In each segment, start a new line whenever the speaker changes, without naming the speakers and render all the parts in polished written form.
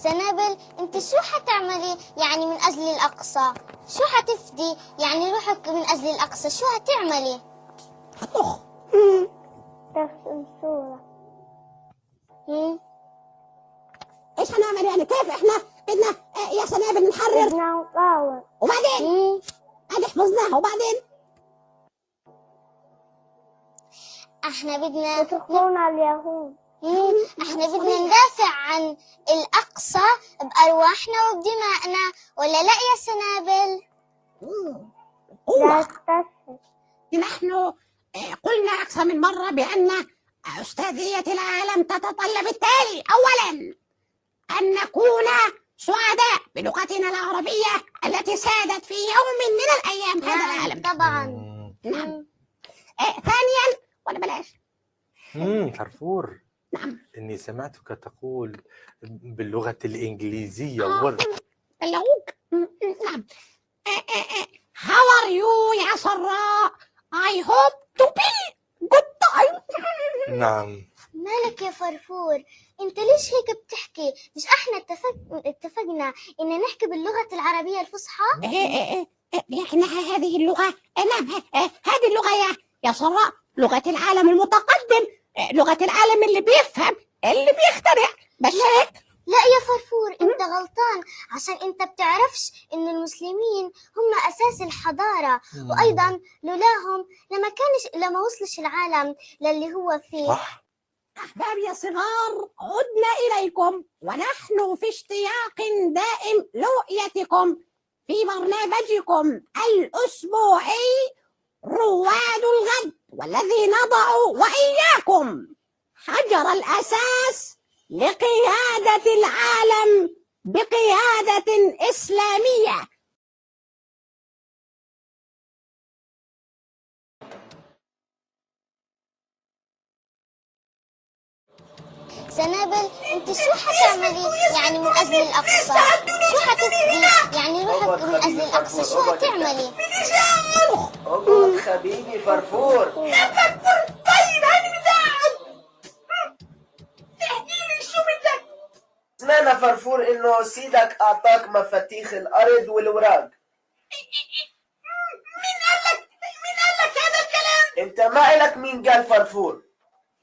سنابل، انت شو حتعملي يعني من اجل الاقصى؟ شو حتفدي يعني روحك من اجل الاقصى؟ شو هتعملي؟
هطخ.
ترسم صورة.
ايش هنعمل يعني؟ كيف احنا بدنا يا سنابل نحرر؟
بدنا نقاوم.
وبعدين هذه حفظناها، وبعدين
احنا بدنا
يتركون اليهود.
احنا بدنا ندافع عن الاقصى بارواحنا وبدمائنا، ولا لا يا سنابل؟
لا تستسلم.
نحن قلنا أكثر من مرة بأن أستاذية العالم تتطلب التالي: أولا أن نكون سعداء بلغتنا العربية التي سادت في يوم من الأيام هذا العالم.
طبعا.
نعم. ثانيا، ولا بلاش.
فرفور.
نعم.
إني سمعتك تقول باللغة الإنجليزية
بلغوك. نعم. How are you يا سراء؟ I hope to be good time.
نعم.
مالك يا فرفور؟ انت ليش هيك بتحكي؟ مش احنا اتفقنا ان نحكي باللغة العربية الفصحى؟
احنا هذه اللغة، نعم، هذه اللغة يا سراء لغة العالم المتقدم، لغة العالم اللي بيفهم، اللي بيخترع، بس هيك.
لا يا فرفور، انت غلطان، عشان انت بتعرفش ان المسلمين هم اساس الحضارة، وايضا لولاهم لما وصلش العالم للي هو فيه.
صح.
أحبابي يا صغار، عدنا إليكم ونحن في اشتياق دائم لرؤيتكم في برنامجكم الأسبوعي رواد الغد، والذي نضع وإياكم حجر الأساس لقيادة العالم بقيادة إسلامية.
سنابل، انت شو حتعملي يعني من اجل الاقصى؟ شو حتفدي يعني روحك من اجل الاقصى؟ شو هتعملي؟
اقعد خبيبي فرفور.
يا فرفور، طيب هاني متاعب. احكي لي شو بدك؟
سمعنا فرفور انه سيدك اعطاك مفاتيح الارض والوراق.
مين قال لك هذا الكلام؟
انت ما إلك مين قال فرفور،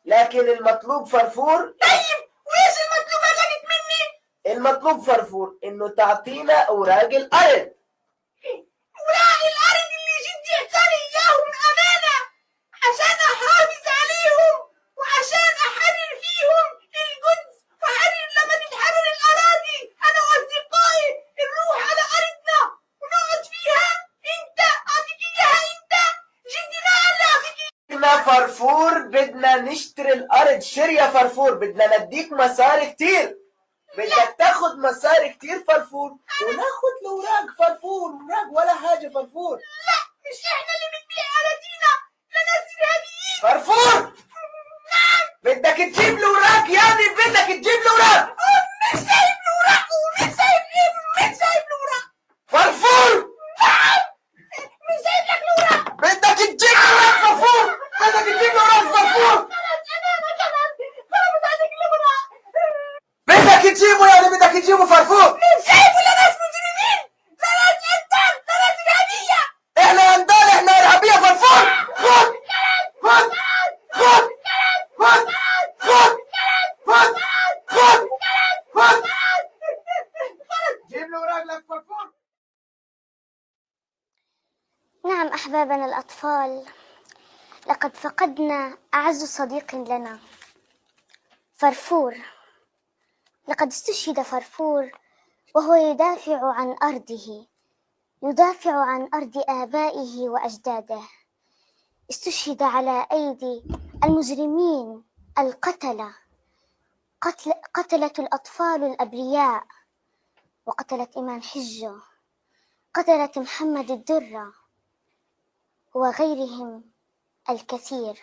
لكن المطلوب فرفور.
طيب وايش المطلوب هلقت مني؟
المطلوب فرفور انه تعطينا اوراق الارض.
اوراق الارض اللي جدي اعطاني اياهم امانه عشان احافظ عليهم وعشان احرر فيهم القدس، واحرر لما تتحرر الاراضي انا واصدقائي نروح على ارضنا ونقعد فيها. انت اعطيك اياها، انت جدي ما قال لي اعطيك
احنا فرفور بدنا نشتري الارض. شري يا فرفور، بدنا نديك مصاري كتير. بدك تاخد مصاري كتير فرفور، وناخد الاوراق فرفور. اوراق ولا حاجه فرفور.
لا، مش احنا اللي بنبيع اراضينا لناس ارهابيين.
فرفور، بدك تجيب الاوراق، يعني بدك تجيب الاوراق.
مش سايب الاوراق. ومين سايب ايه؟ مين سايب الاوراق؟
فرفور،
نعم، مين سايب لك الاوراق؟
بدك تجيب الاوراق فرفور، بدك تجيب الاوراق فرفور. بدك تجيبه، يعني بدك تجيبه فرفور.
مين سايبه لناس مجرمين؟ لناس انتان، لناس ارهابيه.
احنا اندال، احنا ارهابيه فرفور. خد خد خد خد خد خد خد خد. جيب الاوراق لك فرفور.
نعم احبابنا الاطفال، لقد فقدنا اعز صديق لنا، فرفور. لقد استشهد فرفور وهو يدافع عن أرضه، يدافع عن أرض آبائه وأجداده. استشهد على أيدي المجرمين القتلة، قتلت الأطفال الأبرياء، وقتلت إمام حجة، قتلت محمد الدرة وغيرهم الكثير.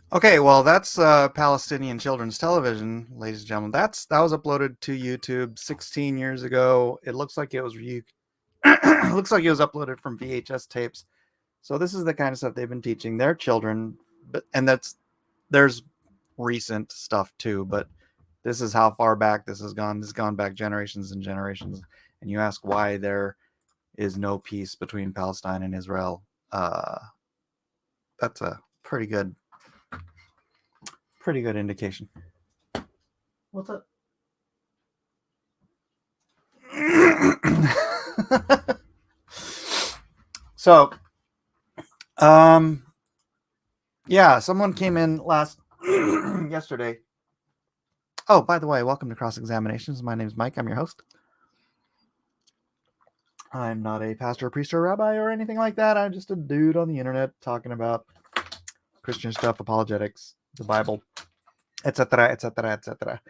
Okay, well, that's Palestinian Children's Television, ladies and gentlemen. That was uploaded to YouTube 16 years ago. It looks like it was looks like it was uploaded from VHS tapes. So this is the kind of stuff they've been teaching their children, there's recent stuff too, but This is how far back this has gone. This has gone back generations and generations. And you ask why there is no peace between Palestine and Israel. That's a pretty good indication. What's up? So, yeah, someone came in yesterday. Oh, by the way, welcome to Cross Examinations. My name is Mike. I'm your host. I'm not a pastor, priest, or rabbi or anything like that. I'm just a dude on the internet talking about Christian stuff, apologetics, the Bible, etc., etc., etc.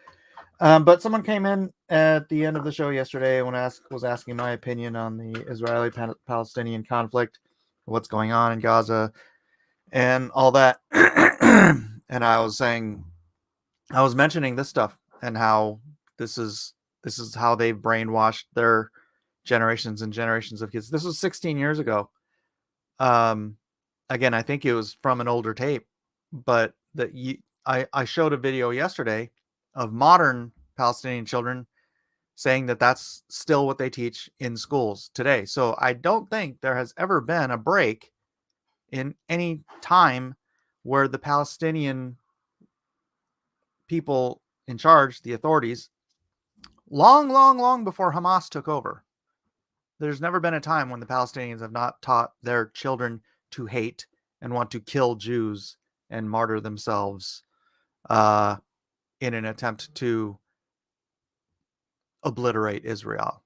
But someone came in at the end of the show yesterday and was asking my opinion on the Israeli-Palestinian conflict, what's going on in Gaza, and all that. And I was mentioning this stuff and how this is how they've brainwashed their generations and generations of kids. This was 16 years ago. Again, I think it was from an older tape, but I showed a video yesterday of modern Palestinian children saying that that's still what they teach in schools today. So I don't think there has ever been a break in any time where the Palestinian people in charge, the authorities, long before Hamas took over, there's never been a time when the Palestinians have not taught their children to hate and want to kill Jews and martyr themselves in an attempt to obliterate Israel.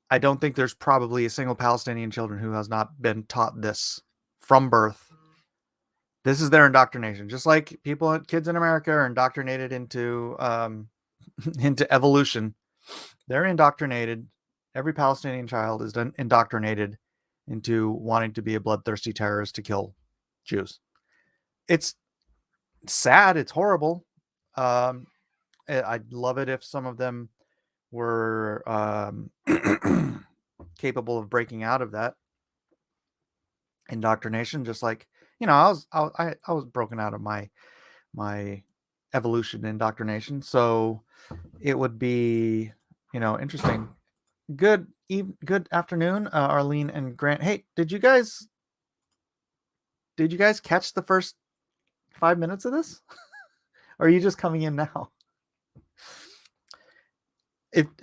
I don't think there's probably a single Palestinian children who has not been taught this from birth. This is their indoctrination, just like kids in America are indoctrinated into evolution. They're indoctrinated. Every Palestinian child is indoctrinated into wanting to be a bloodthirsty terrorist to kill Jews. It's sad. It's horrible. I'd love it if some of them were capable of breaking out of that indoctrination, just like, I was broken out of my evolution indoctrination, so it would be interesting. Good afternoon, Arlene and Grant. Hey, did you guys catch the first 5 minutes of this? Or are you just coming in now?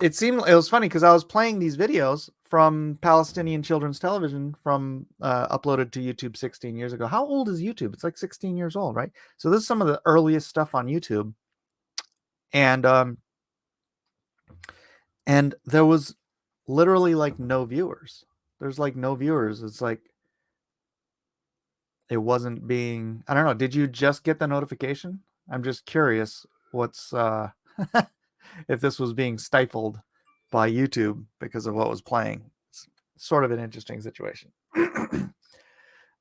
It seemed, it was funny because I was playing these videos from Palestinian Children's Television from uploaded to YouTube 16 years ago. How old is YouTube? It's like 16 years old, right? So this is some of the earliest stuff on YouTube. And there was literally like no viewers. There's like no viewers. It's like it wasn't being, I don't know. Did you just get the notification? I'm just curious what's if this was being stifled by YouTube because of what was playing. It's sort of an interesting situation.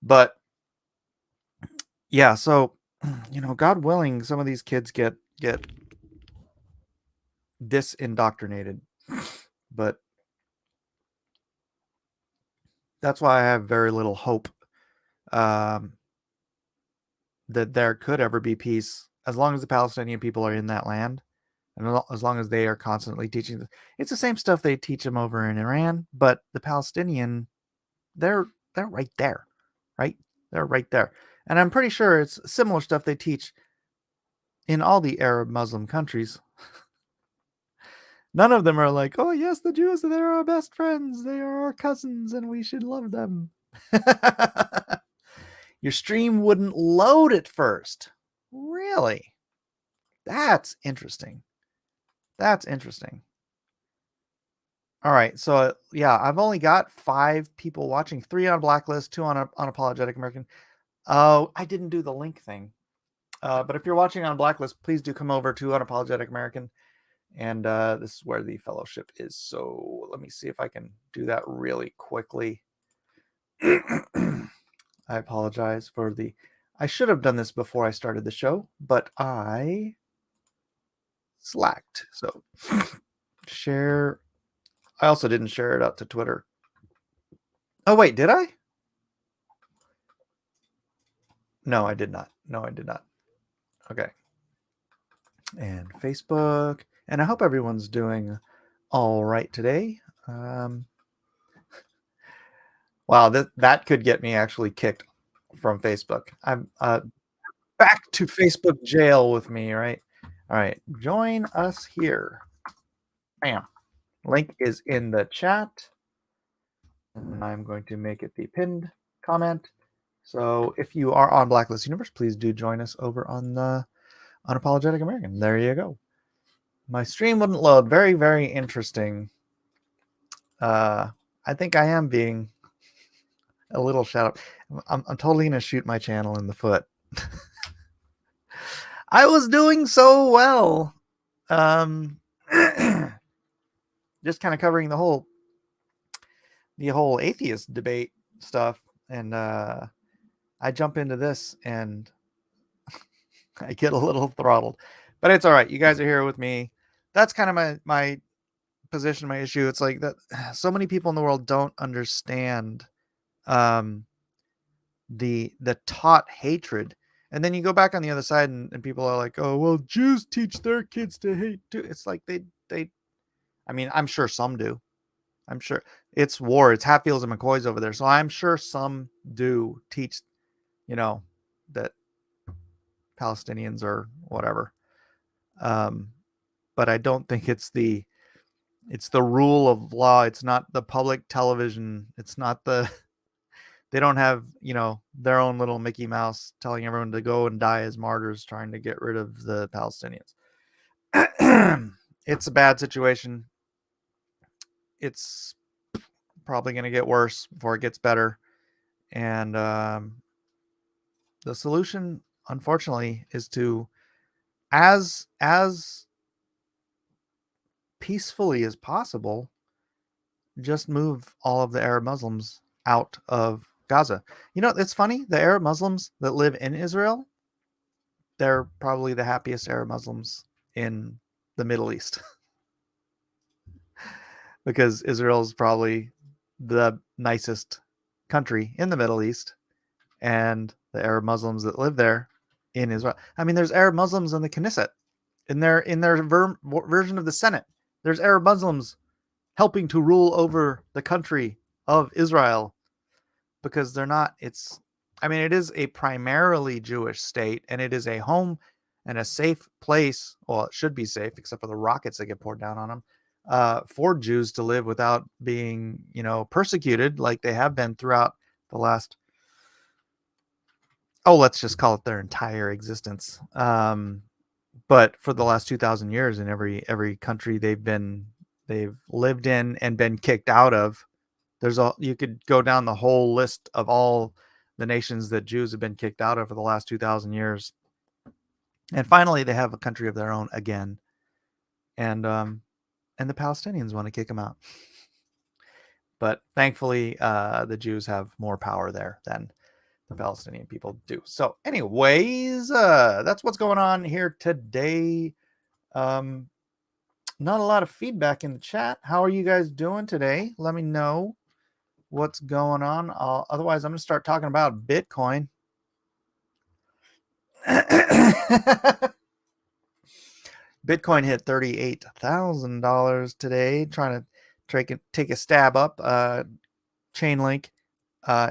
But yeah, so God willing, some of these kids get disindoctrinated. But that's why I have very little hope that there could ever be peace as long as the Palestinian people are in that land. And as long as they are constantly teaching, it's the same stuff they teach them over in Iran, but the Palestinian, they're right there, right? They're right there. And I'm pretty sure it's similar stuff they teach in all the Arab Muslim countries. None of them are like, oh yes, the Jews, they're our best friends. They are our cousins and we should love them. Your stream wouldn't load at first. Really? That's interesting. That's interesting. All right. So yeah, I've only got 5 people watching, 3 on Blacklist, 2 on Unapologetic American. Oh, I didn't do the link thing. But if you're watching on Blacklist, please do come over to Unapologetic American. And this is where the fellowship is. So let me see if I can do that really quickly. I apologize for I should have done this before I started the show, but I slacked. So share. I also didn't share it out to Twitter. Oh, wait, did I? No, I did not. Okay. And Facebook. And I hope everyone's doing all right today. Wow, that could get me actually kicked from Facebook. I'm back to Facebook jail with me, right? All right, join us here. Bam. Link is in the chat. And I'm going to make it the pinned comment. So if you are on Blacklist Universe, please do join us over on the Unapologetic American. There you go. My stream wouldn't load. Very, very interesting. I think I am being a little shout out. I'm totally going to shoot my channel in the foot. I was doing so well. Just kind of covering the whole atheist debate stuff. And I jump into this and I get a little throttled. But it's all right. You guys are here with me. That's kind of my position, my issue. It's like that so many people in the world don't understand the taught hatred. And then you go back on the other side and people are like, oh, well, Jews teach their kids to hate too. It's like they I mean, I'm sure some do. I'm sure it's war. It's Hatfields and McCoys over there. So I'm sure some do teach, that Palestinians or whatever. But I don't think it's the rule of law. It's not the public television. It's not they don't have, their own little Mickey Mouse telling everyone to go and die as martyrs trying to get rid of the Palestinians. It's a bad situation. It's probably going to get worse before it gets better. And the solution, unfortunately, is to, as peacefully as possible, just move all of the Arab Muslims out of Gaza. It's funny. The Arab Muslims that live in Israel, they're probably the happiest Arab Muslims in the Middle East. Because Israel's probably the nicest country in the Middle East. And the Arab Muslims that live there in Israel. I mean, there's Arab Muslims in the Knesset. In their version of the Senate, there's Arab Muslims helping to rule over the country of Israel. Because they're not, it is a primarily Jewish state, and it is a home and a safe place. Well, it should be safe, except for the rockets that get poured down on them, for Jews to live without being, persecuted like they have been throughout the last, let's just call it their entire existence. But for the last 2,000 years in every country they've lived in and been kicked out of. You could go down the whole list of all the nations that Jews have been kicked out of for the last 2,000 years. And finally, they have a country of their own again. And the Palestinians want to kick them out. But thankfully, the Jews have more power there than the Palestinian people do. So anyways, that's what's going on here today. Not a lot of feedback in the chat. How are you guys doing today? Let me know what's going on. Otherwise, I'm going to start talking about Bitcoin. Bitcoin hit $38,000 today. Trying to take a stab up. Chainlink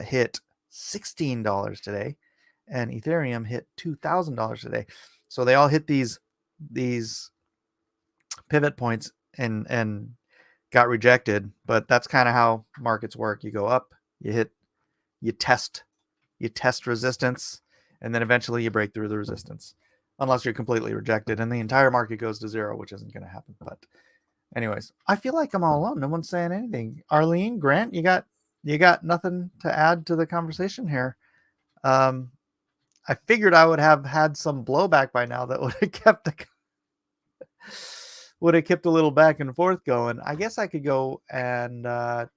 hit $16 today, and Ethereum hit $2,000 today. So they all hit these pivot points and got rejected. But that's kind of how markets work. You go up, you test resistance, and then eventually you break through the resistance, unless you're completely rejected and the entire market goes to zero, which isn't going to happen. But anyways, I feel like I'm all alone. No one's saying anything. Arlene, Grant, you got nothing to add to the conversation here. I figured I would have had some blowback by now that would have kept a little back and forth going. I guess I could go and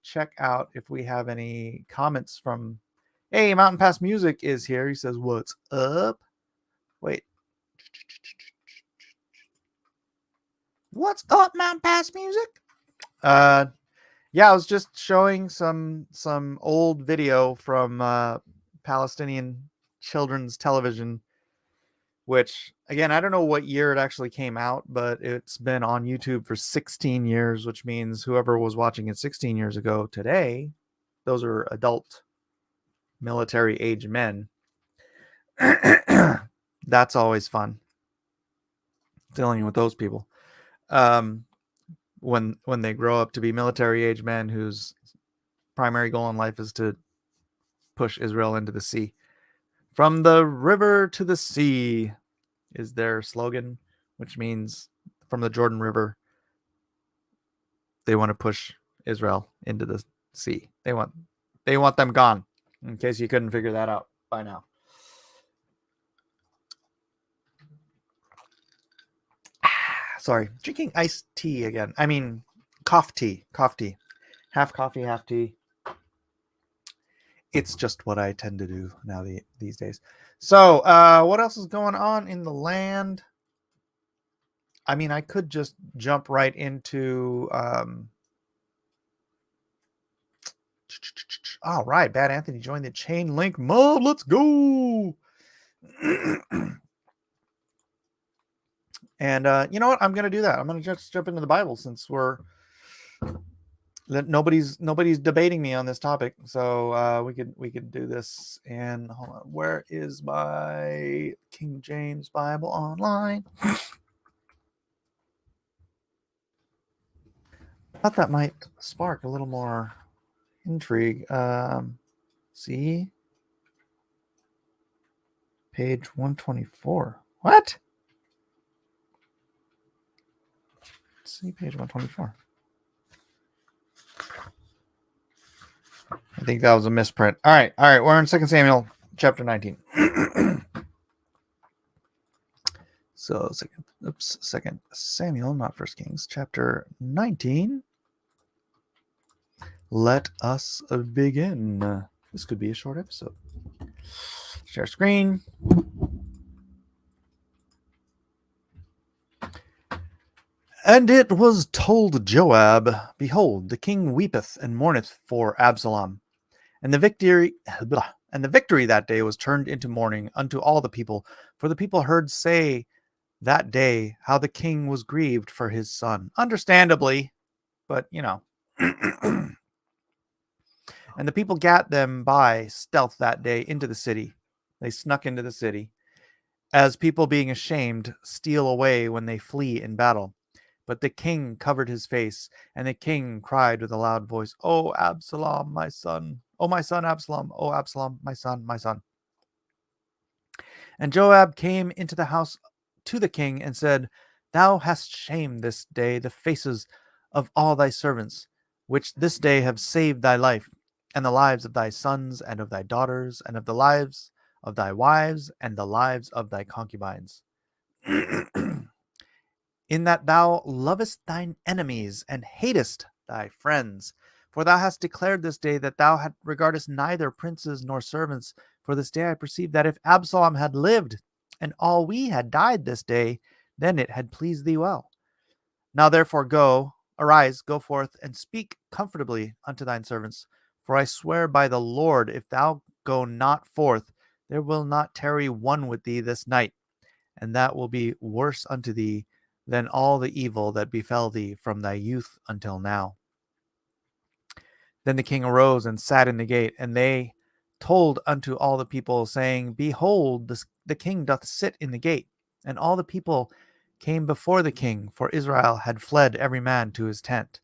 check out if we have any comments from. Hey, Mountain Pass Music is here. He says, "What's up?" Wait. What's up, Mountain Pass Music? Yeah, I was just showing some old video from Palestinian children's television which again, I don't know what year it actually came out, but it's been on YouTube for 16 years, which means whoever was watching it 16 years ago today, those are adult military age men. That's always fun dealing with those people. When they grow up to be military age men whose primary goal in life is to push Israel into the sea. From the river to the sea is their slogan, which means from the Jordan River, they want to push Israel into the sea. They want them gone, in case you couldn't figure that out by now. Sorry, drinking iced tea again. I mean, cough tea. Half coffee, half tea. It's just what I tend to do now these days. So, what else is going on in the land? I mean, I could just jump right into... all right, Bad Anthony joined the chain link mob. Let's go. And you know what? I'm going to do that. I'm going to just jump into the Bible since nobody's debating me on this topic. So we could do this. And hold on, where is my King James Bible online? I thought that might spark a little more intrigue. See, page 124. What? Let's see, page 124. I think that was a misprint. All right. We're in 2 Samuel chapter 19. So, Second Samuel, not First Kings, chapter 19. Let us begin. This could be a short episode. Share screen. And it was told Joab, behold, the king weepeth and mourneth for Absalom. And the victory that day was turned into mourning unto all the people, for the people heard say that day how the king was grieved for his son. Understandably, but you know. And the people gat them by stealth that day into the city. They snuck into the city, as people being ashamed steal away when they flee in battle. But the king covered his face, and the king cried with a loud voice, O Absalom, my son! O my son Absalom! O Absalom, my son, my son! And Joab came into the house to the king and said, Thou hast shamed this day the faces of all thy servants, which this day have saved thy life, and the lives of thy sons and of thy daughters, and of the lives of thy wives, and the lives of thy concubines. In that thou lovest thine enemies, and hatest thy friends. For thou hast declared this day that thou regardest neither princes nor servants. For this day I perceive that if Absalom had lived, and all we had died this day, then it had pleased thee well. Now therefore arise, go forth, and speak comfortably unto thine servants. For I swear by the Lord, if thou go not forth, there will not tarry one with thee this night, and that will be worse unto thee than all the evil that befell thee from thy youth until now. Then the king arose and sat in the gate, and they told unto all the people, saying, Behold, the king doth sit in the gate. And all the people came before the king, for Israel had fled every man to his tent.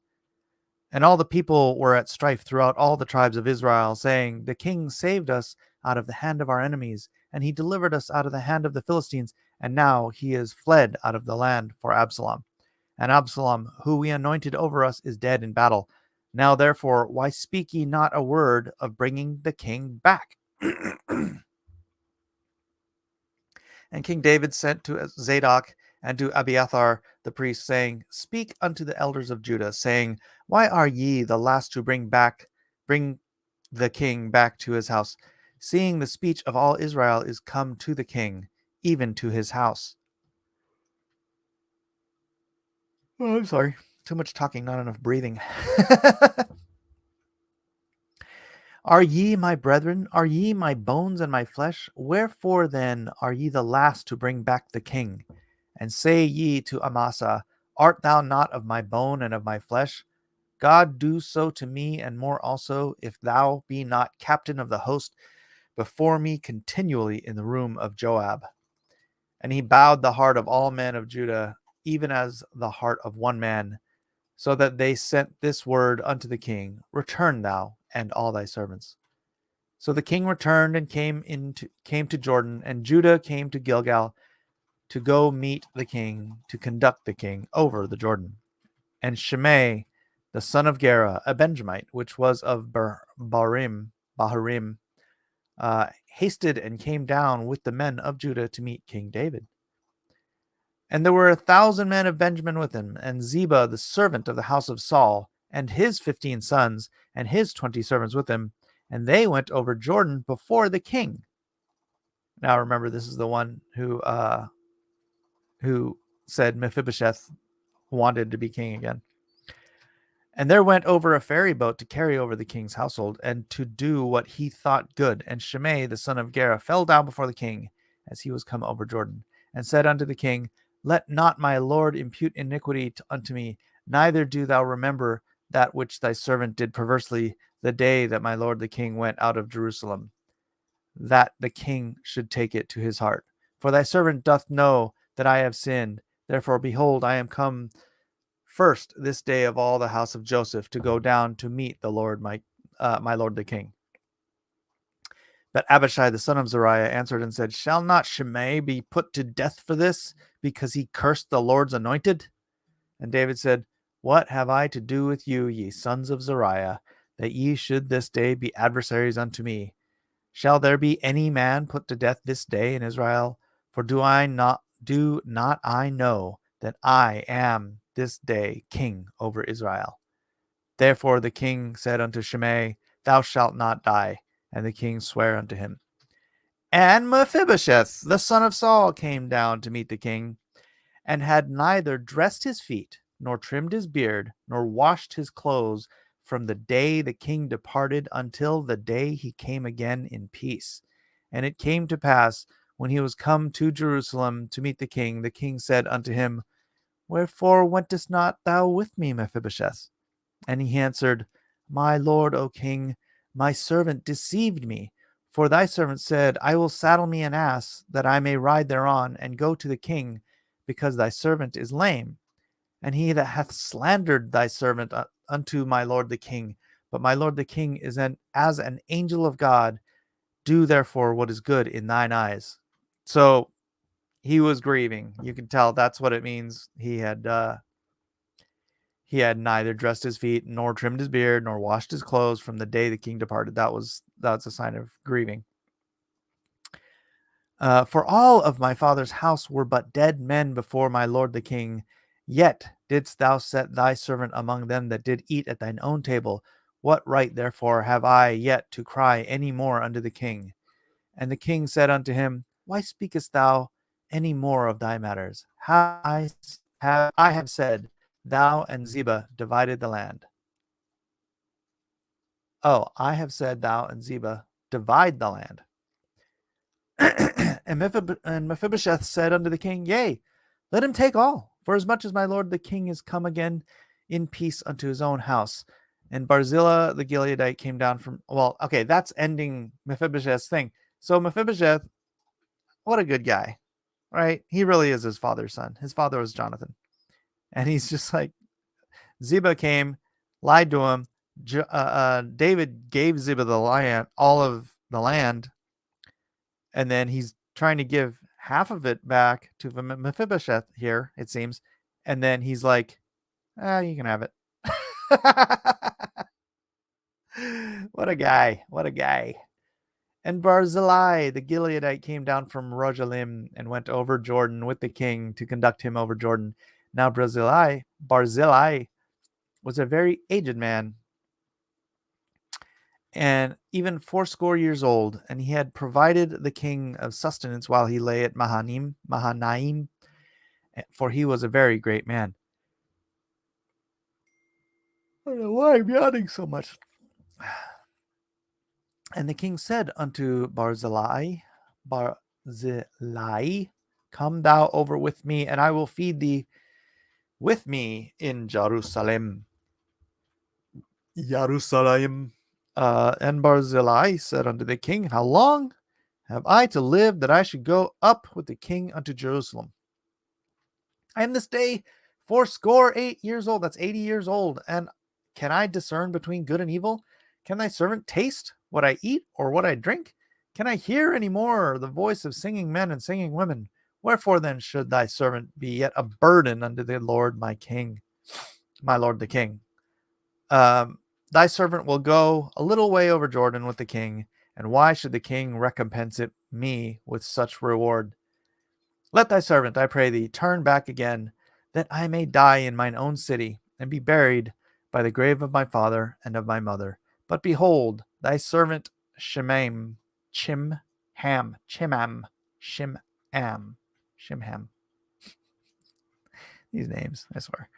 And all the people were at strife throughout all the tribes of Israel, saying, The king saved us out of the hand of our enemies, and he delivered us out of the hand of the Philistines, and now he is fled out of the land for Absalom. And Absalom, who we anointed over us, is dead in battle. Now therefore, why speak ye not a word of bringing the king back? And King David sent to Zadok and to Abiathar the priest, saying, Speak unto the elders of Judah, saying, Why are ye the last to bring the king back to his house, seeing the speech of all Israel is come to the king, even to his house? Oh, I'm sorry. Too much talking, not enough breathing. Are ye my brethren? Are ye my bones and my flesh? Wherefore then are ye the last to bring back the king? And say ye to Amasa, Art thou not of my bone and of my flesh? God do so to me, and more also, if thou be not captain of the host before me continually in the room of Joab. And he bowed the heart of all men of Judah, even as the heart of one man, so that they sent this word unto the king, Return thou and all thy servants. So the king returned and came to Jordan, and Judah came to Gilgal to go meet the king, to conduct the king over the Jordan. And Shimei, the son of Gera, a Benjamite, which was of Bahurim, hasted and came down with the men of Judah to meet King David. And there were 1,000 men of Benjamin with him, and Ziba, the servant of the house of Saul, and his 15 sons, and his 20 servants with him, and they went over Jordan before the king. Now remember, this is the one who said Mephibosheth wanted to be king again. And there went over a ferry boat to carry over the king's household, and to do what he thought good. And Shimei, the son of Gera, fell down before the king, as he was come over Jordan, and said unto the king, Let not my lord impute iniquity unto me, neither do thou remember that which thy servant did perversely the day that my lord the king went out of Jerusalem, that the king should take it to his heart. For thy servant doth know that I have sinned. Therefore, behold, I am come first this day of all the house of Joseph to go down to meet the Lord my lord the king. But Abishai the son of Zeruiah answered and said, Shall not Shimei be put to death for this, because he cursed the Lord's anointed? And David said, What have I to do with you, ye sons of Zeruiah, that ye should this day be adversaries unto me? Shall there be any man put to death this day in Israel? For do not I know that I am this day king over Israel? Therefore the king said unto Shimei, Thou shalt not die. And the king sware unto him. And Mephibosheth, the son of Saul, came down to meet the king, and had neither dressed his feet, nor trimmed his beard, nor washed his clothes, from the day the king departed until the day he came again in peace. And it came to pass, when he was come to Jerusalem to meet the king said unto him, Wherefore wentest not thou with me, Mephibosheth? And he answered, My lord, O king, my servant deceived me. For thy servant said, I will saddle me an ass, that I may ride thereon, and go to the king, because thy servant is lame. And he that hath slandered thy servant unto my lord the king. But my lord the king is as an angel of God. Do therefore what is good in thine eyes. So he was grieving. You can tell that's what it means. He had neither dressed his feet, nor trimmed his beard, nor washed his clothes from the day the king departed. That's a sign of grieving. For all of my father's house were but dead men before my lord the king. Yet didst thou set thy servant among them that did eat at thine own table. What right therefore have I yet to cry any more unto the king? And the king said unto him, Why speakest thou any more of thy matters? I have said, Thou and Ziba divided the land. Oh, I have said, Thou and Ziba divide the land. And Mephibosheth said unto the king, Yea, let him take all, for as much as my lord the king is come again in peace unto his own house. And Barzillai the Gileadite came down from, that's ending Mephibosheth's thing. So Mephibosheth, what a good guy, right? He really is his father's son. His father was Jonathan. And he's just like, Ziba came, lied to him. David gave Ziba the land, all of the land, and then he's trying to give half of it back to Mephibosheth here, it seems. And then he's like, you can have it. What a guy. What a guy. And Barzillai the Gileadite came down from Rojalim and went over Jordan with the king to conduct him over Jordan. Now Barzillai was a very aged man, and even 80 years old, and he had provided the king of sustenance while he lay at Mahanaim, for he was a very great man. I don't know why I'm yawning so much. And the king said unto Barzillai, come thou over with me, and I will feed thee with me in Jerusalem. And Barzillai said unto the king, how long have I to live that I should go up with the king unto Jerusalem? I am this day 8 years old. That's 80 years old. And can I discern between good and evil? Can thy servant taste what I eat or what I drink? Can I hear any more the voice of singing men and singing women? Wherefore then should thy servant be yet a burden unto the Lord my king, my lord the king? Thy servant will go a little way over Jordan with the king, and why should the king recompense it me with such reward? Let thy servant, I pray thee, turn back again, that I may die in mine own city, and be buried by the grave of my father and of my mother. But behold, thy servant Shimham, these names, I swear.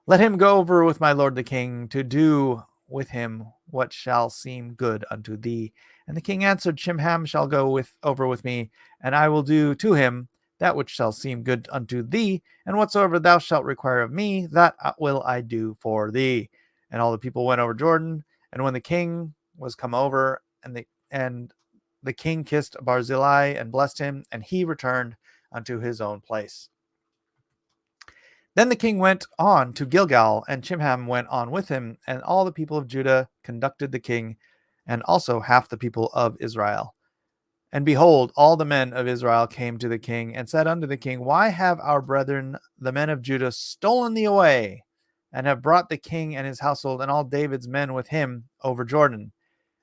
Let him go over with my lord the king, to do with him what shall seem good unto thee. And the king answered, Shimham shall go over with me, and I will do to him that which shall seem good unto thee, and whatsoever thou shalt require of me, that will I do for thee. And all the people went over Jordan, and when the king was come over, and the king kissed Barzillai and blessed him, and he returned unto his own place. Then the king went on to Gilgal, and Shimham went on with him, and all the people of Judah conducted the king, and also half the people of Israel. And behold, all the men of Israel came to the king, and said unto the king, why have our brethren, the men of Judah, stolen thee away, and have brought the king and his household, and all David's men with him, over Jordan?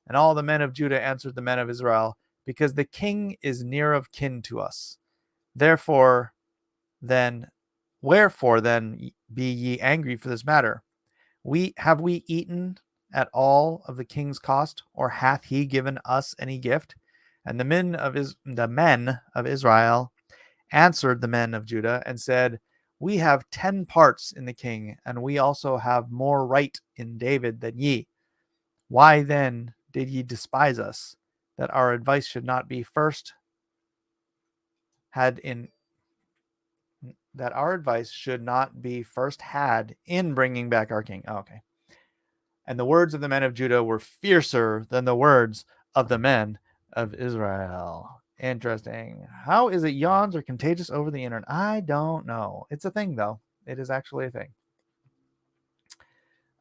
And all the men of Judah answered the men of Israel, because the king is near of kin to us. Wherefore then be ye angry for this matter? Have we eaten at all of the king's cost, or hath he given us any gift? And the men of Israel answered the men of Judah and said, we have 10 parts in the king, and we also have more right in David than ye. Why then did ye despise us, that our advice should not be first had in bringing back our king? Oh, okay. And the words of the men of Judah were fiercer than the words of the men of Israel. Interesting. How is it yawns are contagious over the internet? I don't know. It's a thing, though. It is actually a thing.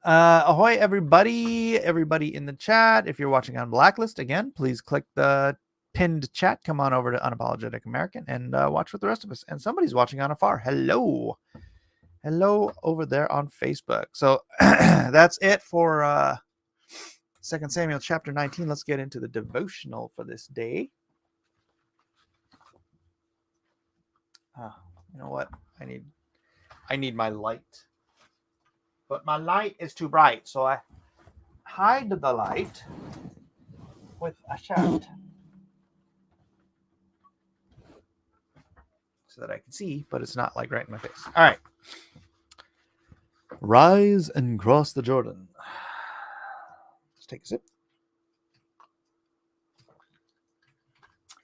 Ahoy, everybody. Everybody in the chat. If you're watching on Blacklist, again, please click the pinned chat. Come on over to Unapologetic American and watch with the rest of us. And somebody's watching on afar. Hello. Hello over there on Facebook. So that's it for 2 Samuel chapter 19. Let's get into the devotional for this day. You know what? I need my light. But my light is too bright, so I hide the light with a shirt so that I can see, but it's not like right in my face. All right. Rise and cross the Jordan. Let's take a sip.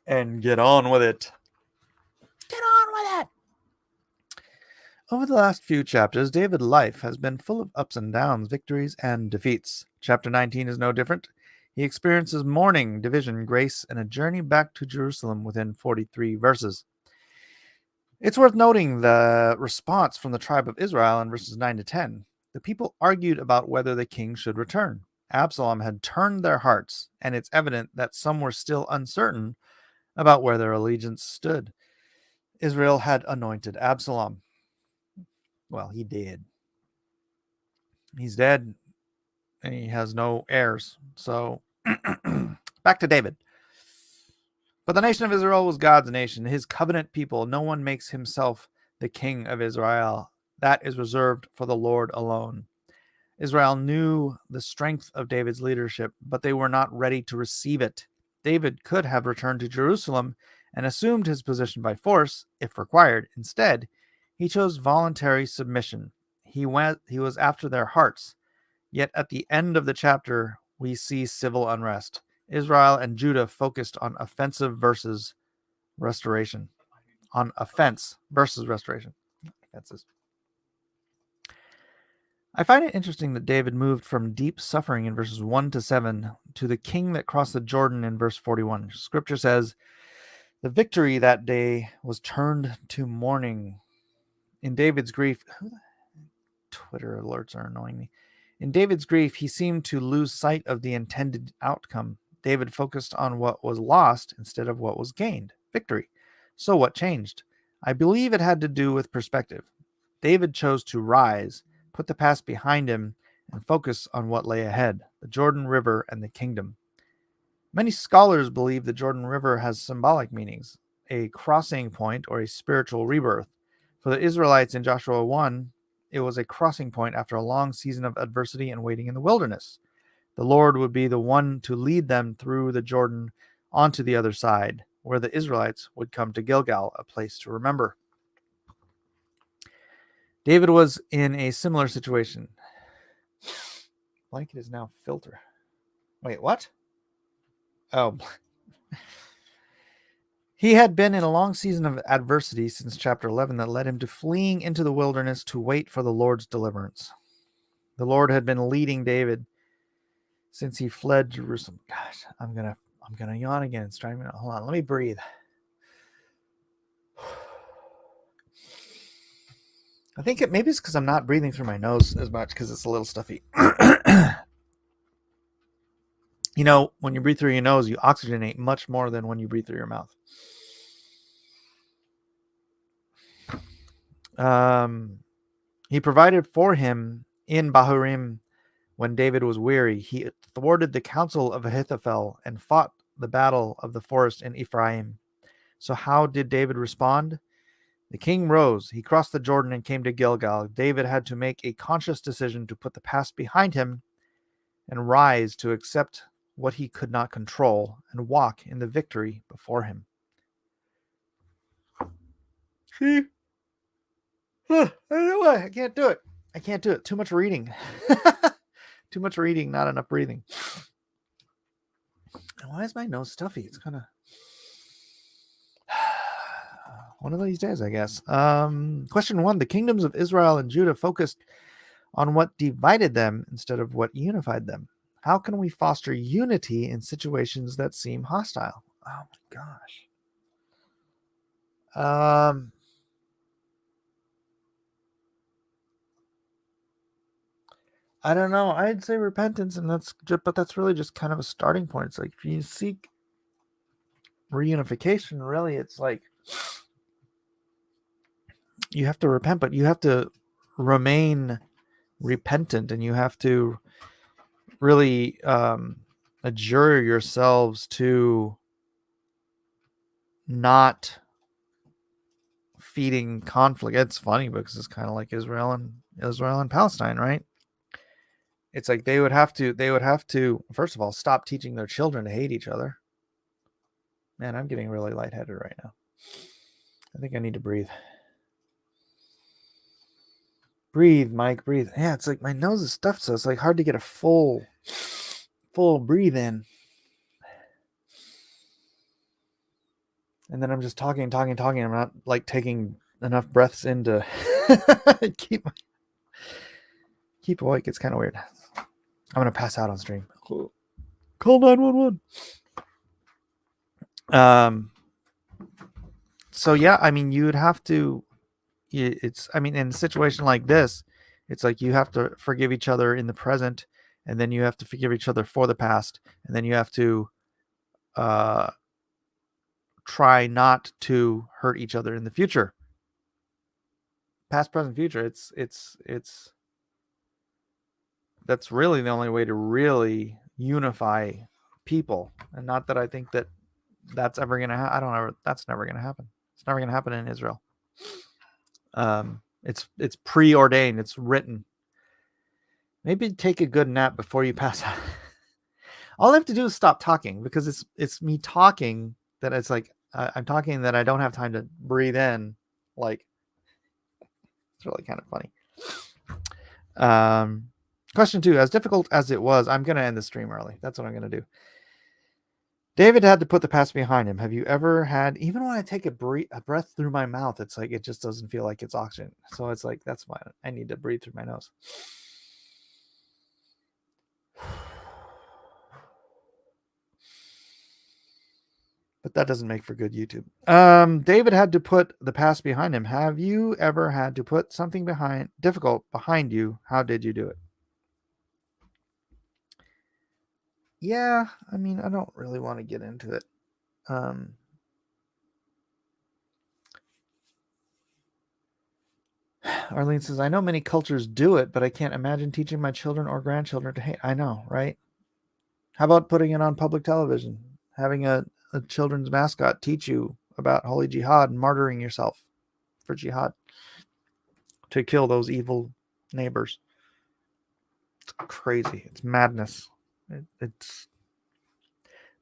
And get on with it. Get on with it. Over the last few chapters, David's life has been full of ups and downs, victories and defeats. Chapter 19 is no different. He experiences mourning, division, grace, and a journey back to Jerusalem within 43 verses. It's worth noting the response from the tribe of Israel in verses 9 to 10. The people argued about whether the king should return. Absalom had turned their hearts, and it's evident that some were still uncertain about where their allegiance stood. Israel had anointed Absalom. Well, he did. He's dead, and he has no heirs. So, back to David. But the nation of Israel was God's nation, his covenant people. No one makes himself the king of Israel. That is reserved for the Lord alone. Israel knew the strength of David's leadership, but they were not ready to receive it. David could have returned to Jerusalem and assumed his position by force, if required. Instead, he chose voluntary submission. He was after their hearts. Yet at the end of the chapter, we see civil unrest. Israel and Judah focused on offensive versus restoration. On offense versus restoration. Offenses. I find it interesting that David moved from deep suffering in verses 1 to 7 to the king that crossed the Jordan in verse 41. Scripture says, the victory that day was turned to mourning. In David's grief, Twitter alerts are annoying me. In David's grief, he seemed to lose sight of the intended outcome. David focused on what was lost instead of what was gained, victory. So what changed? I believe it had to do with perspective. David chose to rise, put the past behind him, and focus on what lay ahead, the Jordan River and the kingdom. Many scholars believe the Jordan River has symbolic meanings, a crossing point or a spiritual rebirth. For the Israelites in Joshua 1, it was a crossing point after a long season of adversity and waiting in the wilderness. The Lord would be the one to lead them through the Jordan onto the other side, where the Israelites would come to Gilgal, a place to remember. David was in a similar situation. Blanket is now filter. Wait, what? Oh. He had been in a long season of adversity since chapter 11 that led him to fleeing into the wilderness to wait for the Lord's deliverance. The Lord had been leading David since he fled Jerusalem. Gosh, I'm gonna yawn again. It's driving me. Hold on, let me breathe. I think maybe it's because I'm not breathing through my nose as much because it's a little stuffy. You know, when you breathe through your nose, you oxygenate much more than when you breathe through your mouth. He provided for him in Bahurim when David was weary. He thwarted the counsel of Ahithophel and fought the battle of the forest in Ephraim. So how did David respond? The king rose. He crossed the Jordan and came to Gilgal. David had to make a conscious decision to put the past behind him and rise to accept what he could not control and walk in the victory before him. See? I don't know why. I can't do it. I can't do it. Too much reading. Too much reading, not enough breathing. And why is my nose stuffy? It's kind of one of these days, I guess. Question 1. The kingdoms of Israel and Judah focused on what divided them instead of what unified them. How can we foster unity in situations that seem hostile? Oh my gosh. I don't know. I'd say repentance, but that's really just kind of a starting point. It's like if you seek reunification, really, it's like you have to repent, but you have to remain repentant, and you have to really adjure yourselves to not feeding conflict. It's funny because it's kind of like Israel and Palestine, right? It's like they would have to first of all stop teaching their children to hate each other. Man, I'm getting really lightheaded right now. I think I need to breathe. Breathe, Mike, breathe. Yeah, it's like my nose is stuffed, so it's like hard to get a full breathe in. And then I'm just talking. I'm not like taking enough breaths in to keep awake. It's kind of weird. I'm going to pass out on stream. Call 911. So yeah, I mean, you would have to, in a situation like this, it's like you have to forgive each other in the present, and then you have to forgive each other for the past, and then you have to try not to hurt each other in the future. Past, present, future. It's that's really the only way to really unify people. And not that I think that's ever going to happen. That's never going to happen. It's never going to happen in Israel. It's preordained. It's written. Maybe take a good nap before you pass out. All I have to do is stop talking, because it's me talking that it's like I'm talking that I don't have time to breathe in. Like, it's really kind of funny. Question 2, as difficult as it was, I'm going to end the stream early. That's what I'm going to do. David had to put the past behind him. Have you ever had, even when I take a breath through my mouth, it's like it just doesn't feel like it's oxygen. So it's like, that's why I need to breathe through my nose. But that doesn't make for good YouTube. David had to put the past behind him. Have you ever had to put something difficult behind you? How did you do it? Yeah, I mean, I don't really want to get into it. Arlene says, I know many cultures do it, but I can't imagine teaching my children or grandchildren to hate. I know, right? How about putting it on public television? Having a children's mascot teach you about holy jihad and martyring yourself for jihad to kill those evil neighbors. It's crazy. It's madness.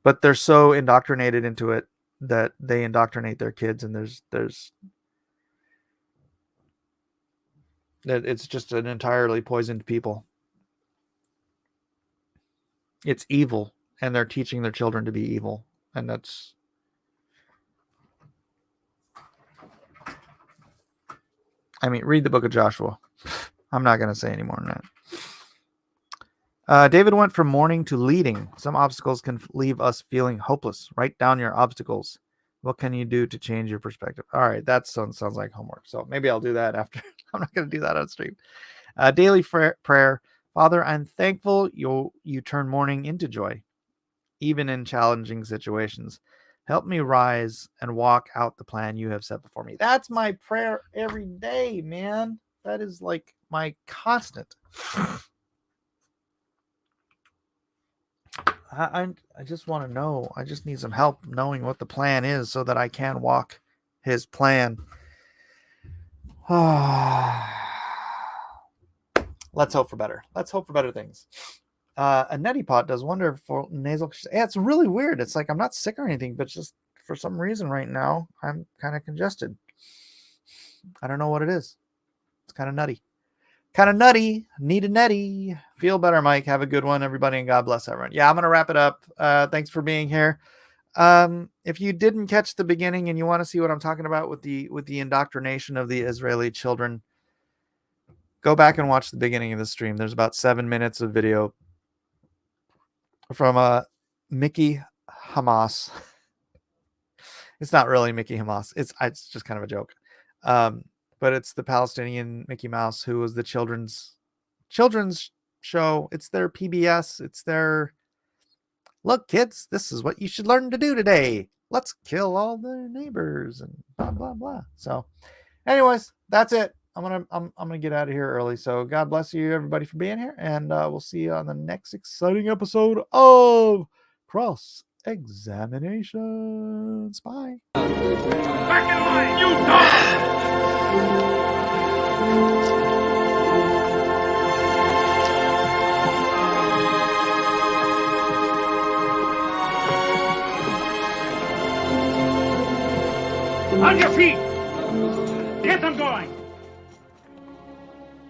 But they're so indoctrinated into it that they indoctrinate their kids, and it's just an entirely poisoned people. It's evil, and they're teaching their children to be evil, and that's read the book of Joshua. I'm not going to say any more than that. David went from mourning to leading. Some obstacles can leave us feeling hopeless. Write down your obstacles. What can you do to change your perspective? All right, that sounds like homework. So maybe I'll do that after. I'm not going to do that on stream. Daily prayer. Father, I'm thankful you turn mourning into joy, even in challenging situations. Help me rise and walk out the plan you have set before me. That's my prayer every day, man. That is like my constant. I just want to know. I just need some help knowing what the plan is so that I can walk his plan. Let's hope for better. Let's hope for better things. A neti pot does wonderful nasal. Yeah, it's really weird. It's like I'm not sick or anything, but just for some reason right now I'm kind of congested. I don't know what it is. It's kind of nutty. Need a neti. Feel better, Mike. Have a good one, everybody, and God bless everyone. Yeah, I'm gonna wrap it up. Thanks for being here. If you didn't catch the beginning and you want to see what I'm talking about with the indoctrination of the Israeli children, go back and watch the beginning of the stream. There's about 7 minutes of video from Mickey Hamaus. It's not really Mickey Hamaus. It's just kind of a joke. But it's the Palestinian Mickey Mouse, who was the children's show. It's their PBS. It's their, look, kids, this is what you should learn to do today. Let's kill all the neighbors and blah blah blah. So, anyways, that's it. I'm gonna get out of here early. So God bless you, everybody, for being here, and we'll see you on the next exciting episode of Cross Examinations. Bye.
Back in line, you dog! On your feet! Get them going!